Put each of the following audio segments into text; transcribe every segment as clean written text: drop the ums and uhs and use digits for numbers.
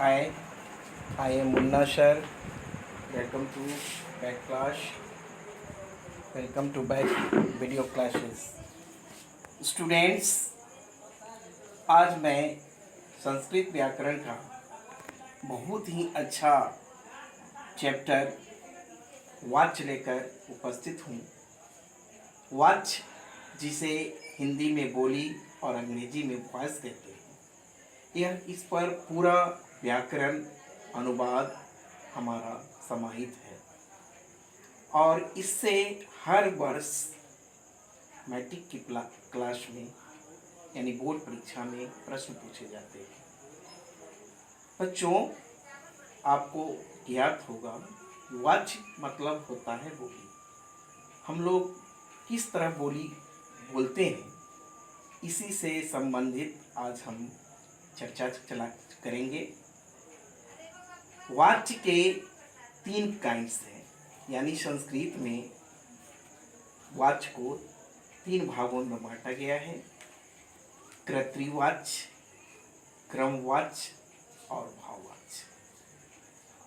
Hi, I am Munna sir. Welcome to back class. Welcome to back video classes. Students, आज मैं संस्कृत व्याकरण का बहुत ही अच्छा चैप्टर वाच्य लेकर उपस्थित हूँ। वाच्य जिसे हिंदी में बोली और अंग्रेजी में वॉइस कहते हैं, यह इस पर पूरा व्याकरण अनुवाद हमारा समाहित है और इससे हर वर्ष मैट्रिक की क्लास में यानी बोर्ड परीक्षा में प्रश्न पूछे जाते हैं। बच्चों, आपको ज्ञात होगा वाच्य मतलब होता है बोली। हम लोग किस तरह बोली बोलते हैं, इसी से संबंधित आज हम चर्चा करेंगे। वाच्य के 3 काइंड्स हैं, यानी संस्कृत में वाच्य को 3 भागों में बांटा गया है: कर्तृवाच्य, क्रमवाच्य और भाववाच्य।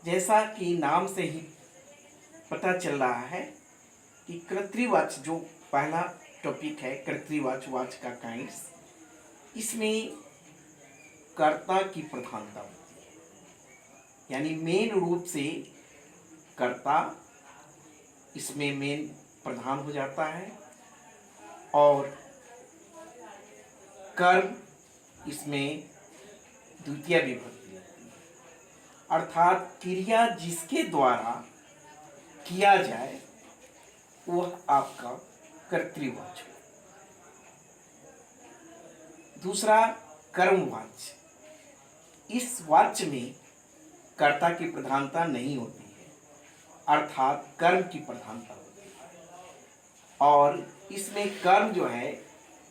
जैसा कि नाम से ही पता चल रहा है कि कर्तृवाच्य जो पहला टॉपिक है, कर्तृवाच्य वाच्य का काइंड्स, इसमें कर्ता की प्रधानता होती है, यानी मेन रूप से कर्ता इसमें मेन प्रधान हो जाता है और कर्म इसमें द्वितीय विभक्ति लगती है, अर्थात क्रिया जिसके द्वारा किया जाए वह आपका कर्तृवाच्य। दूसरा कर्मवाच्य। इस वाच्य में कर्ता की प्रधानता नहीं होती है, अर्थात कर्म की प्रधानता होती है और इसमें कर्म जो है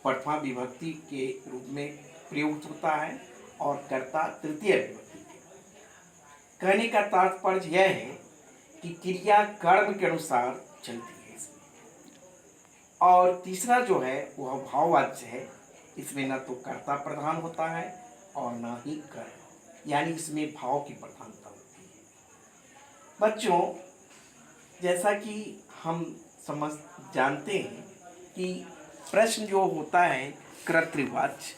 प्रथमा विभक्ति के रूप में प्रयुक्त होता है और कर्ता तृतीय विभक्ति के। कहने का तात्पर्य यह है कि क्रिया कर्म के अनुसार चलती है इसमें। और तीसरा जो है वह भाववाच्य है। इसमें न तो कर्ता प्रधान होता है और न ही कर्म, यानी इसमें भाव की प्रधानता होती है। बच्चों, जैसा कि हम जानते हैं कि प्रश्न जो होता है कर्तृवाच्य,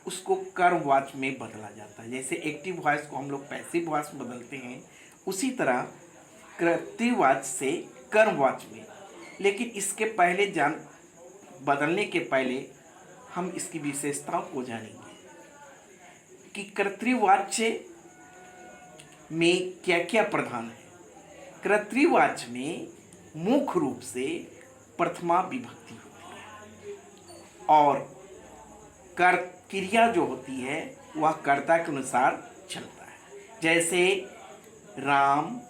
उसको कर्मवाच्य में बदला जाता है। जैसे एक्टिव वॉइस को हम लोग पैसिव वॉइस में बदलते हैं, उसी तरह कर्तृवाच्य से कर्मवाच्य में। लेकिन इसके पहले बदलने के पहले हम इसकी विशेषताओं को जानेंगे कि कर्तृवाच्य में क्या क्या प्रधान है। कर्तृवाच्य में मुख्य रूप से प्रथमा विभक्ति होती है और क्रिया जो होती है वह कर्ता के अनुसार चलता है। जैसे राम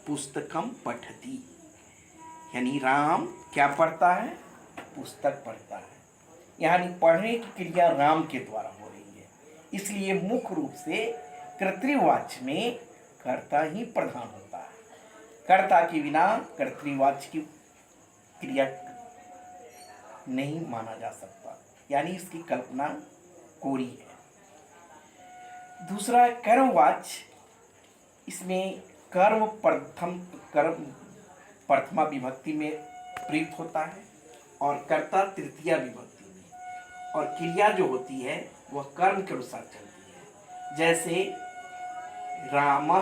पुस्तकम पठति, यानी राम क्या पढ़ता है? पुस्तक पढ़ता है, यानी पढ़ने की क्रिया राम के द्वारा हो रही है। इसलिए मुख्य रूप से कर्तृवाच्य में कर्ता ही प्रधान होता है। कर्ता के बिना कर्तृवाच्य की क्रिया नहीं माना जा सकता, यानी इसकी कल्पना कोरी है। दूसरा कर्मवाच्य। इसमें कर्म प्रथमा विभक्ति में प्रयुक्त होता है और कर्ता तृतीया विभक्ति में, और क्रिया जो होती है वह कर्म के अनुसार चलती है। जैसे रामः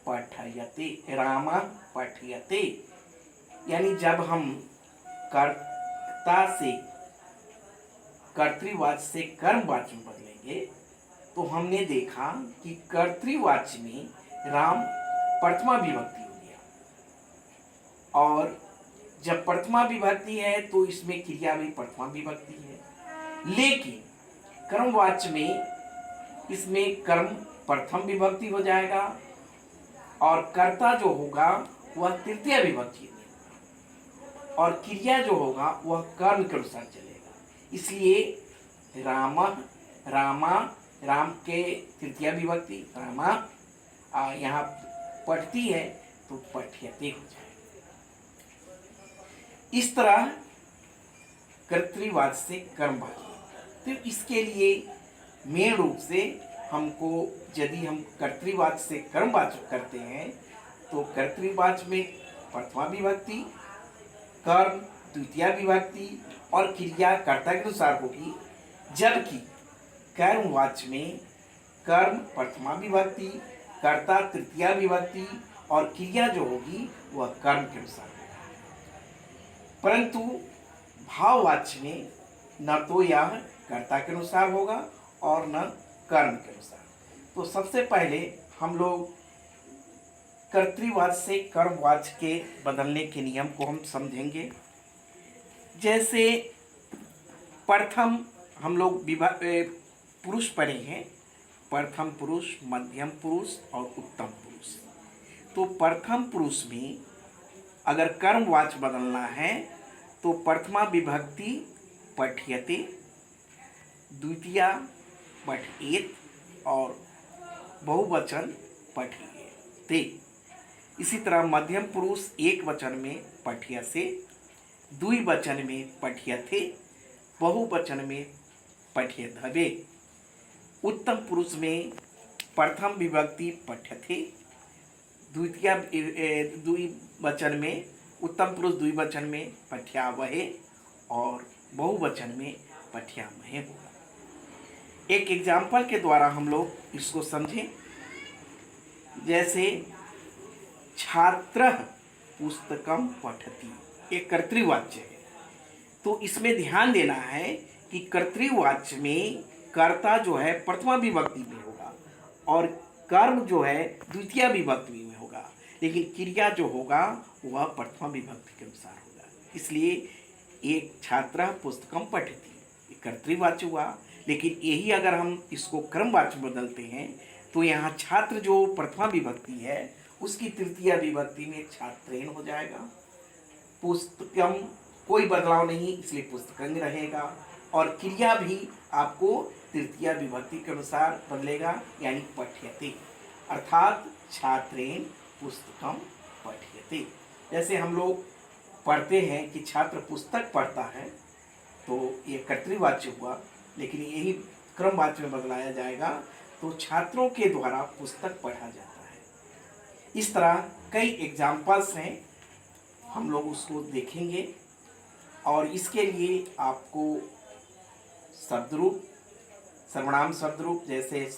पठयते, रामः पठयते, यानी जब हम कर्ता से कर्तृवाच्य से कर्मवाच्य में बदलेंगे तो हमने देखा कि कर्तृवाच्य में राम प्रथमा विभक्ति हो गया और जब प्रथमा विभक्ति है तो इसमें क्रिया भी प्रथमा विभक्ति है। लेकिन कर्मवाच्य में इसमें कर्म प्रथम विभक्ति हो जाएगा और कर्ता जो होगा वह तृतीय विभक्ति होगा और क्रिया जो होगा वह कर्म के अनुसार चलेगा। इसलिए रामा, राम के तृतीय विभक्ति रामा यहाँ पढ़ती है तो पठ्यते हो जाएगा। इस तरह कर्तृवाच्य से कर्मवाच्य। तो इसके लिए मेन रूप से हमको, यदि हम कर्तृवाच्य से कर्मवाचक करते हैं तो कर्तृवाच्य में प्रथमा विभक्ति, कर्म द्वितीया विभक्ति और क्रिया कर्ता के अनुसार होगी, जबकि कर्मवाच्य में कर्म प्रथमा विभक्ति, कर्ता तृतीया विभक्ति और क्रिया जो होगी वह कर्म के अनुसार होगी। परंतु भाववाच्य में न तो यह कर्ता के अनुसार होगा और न कर्म के अनुसार। तो सबसे पहले हम लोग कर्तृवाच्य से कर्मवाच्य के बदलने के नियम को हम समझेंगे। जैसे प्रथम हम लोग पुरुष पढ़े हैं, प्रथम पुरुष, मध्यम पुरुष और उत्तम पुरुष। तो प्रथम पुरुष में अगर कर्मवाच्य बदलना है तो प्रथमा विभक्ति पठ्यते, द्वितीया पठेत और बहुवचन पठियते। इसी तरह मध्यम पुरुष एक वचन में पठ्यसे, द्विवचन में पठ्यते, बहुवचन में पठ्यधवे। उत्तम पुरुष में प्रथम विभक्ति पठ्यते, द्वितीया द्विवचन में, उत्तम पुरुष द्विवचन में पठ्यावहे और बहुवचन में पठ्यामहे होगा। एक एग्जाम्पल के द्वारा हम लोग इसको समझें। जैसे छात्रः पुस्तकं पठति, एक कर्तृवाच्य है। तो इसमें ध्यान देना है कि कर्तृवाच्य में कर्ता जो है प्रथमा विभक्ति में होगा और कर्म जो है द्वितीय विभक्ति में होगा, लेकिन क्रिया जो होगा वह प्रथमा विभक्ति के अनुसार होगा। इसलिए एक छात्रः पुस्तकं पठति कर्तृवाच्य हुआ, लेकिन यही अगर हम इसको क्रमवाच्य बदलते हैं तो यहाँ छात्र जो प्रथमा विभक्ति है उसकी तृतीय विभक्ति में छात्रेन हो जाएगा। पुस्तकम कोई बदलाव नहीं, इसलिए पुस्तकं रहेगा और क्रिया भी आपको तृतीय विभक्ति के अनुसार बदलेगा, यानी पठ्यते, अर्थात छात्रेन पुस्तकं पठ्यते। जैसे हम लोग पढ़ते हैं कि छात्र पुस्तक पढ़ता है तो ये कर्तृवाच्य हुआ, लेकिन यही क्रमवाच्य में बदलाया जाएगा तो छात्रों के द्वारा पुस्तक पढ़ा जाता है। इस तरह कई एग्जाम्पल्स हैं, हम लोग उसको देखेंगे और इसके लिए आपको शब्दरूप, सर्वनाम शब्दरूप जैसे स,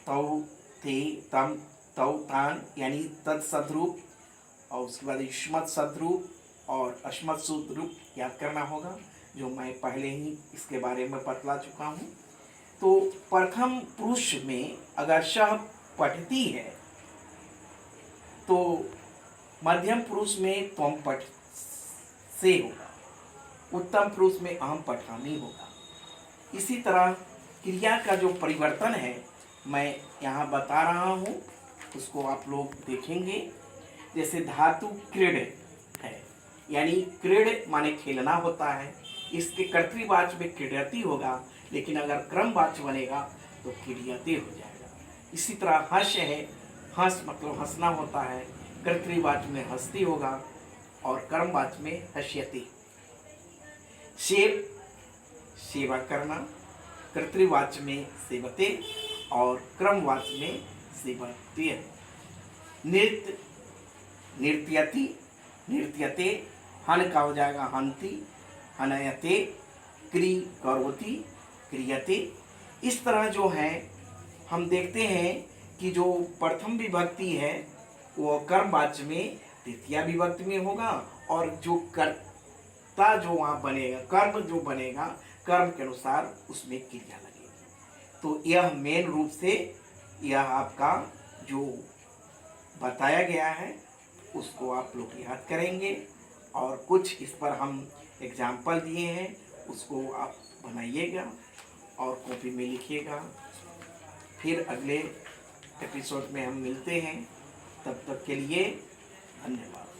तौ, थे, तम, तौ, तान यानी तद शब्दरूप और उसके बाद युष्मत् शब्दरूप और अश्मत् शब्दरूप याद करना होगा, जो मैं पहले ही इसके बारे में बतला चुका हूँ। तो प्रथम पुरुष में अगर शह पठती है तो मध्यम पुरुष में त्वम पठ से होगा, उत्तम पुरुष में अहम पठामि होगा। इसी तरह क्रिया का जो परिवर्तन है मैं यहाँ बता रहा हूँ, उसको आप लोग देखेंगे। जैसे धातु क्रीड है, यानी क्रीड माने खेलना होता है, इसके कर्तृवाच्य में क्रीडति होगा, लेकिन अगर क्रमवाच्य बनेगा तो क्रीडते हो जाएगा। इसी तरह हंस है, हंस मतलब हंसना होता है, कर्तृवाच्य में हंसती होगा और कर्मवाच्य में हंस्यति। सेव सेवा करना, कर्तृवाच्य में सेवते और क्रमवाच्य में सेवते। नृत्य नृत्यति नृत्यते, हन का हो जाएगा हंति, हनयते, क्री करोति क्रियते। इस तरह जो है हम देखते हैं कि जो प्रथम विभक्ति है वो कर्मवाच्य में तृतीया विभक्ति में होगा और जो कर्ता जो वहाँ बनेगा, कर्म जो बनेगा, कर्म के अनुसार उसमें क्रिया लगेगी। तो यह मेन रूप से यह आपका जो बताया गया है उसको आप लोग याद करेंगे और कुछ इस पर हम एग्जाम्पल दिए हैं उसको आप बनाइएगा और कॉपी में लिखिएगा। फिर अगले एपिसोड में हम मिलते हैं, तब तक के लिए धन्यवाद।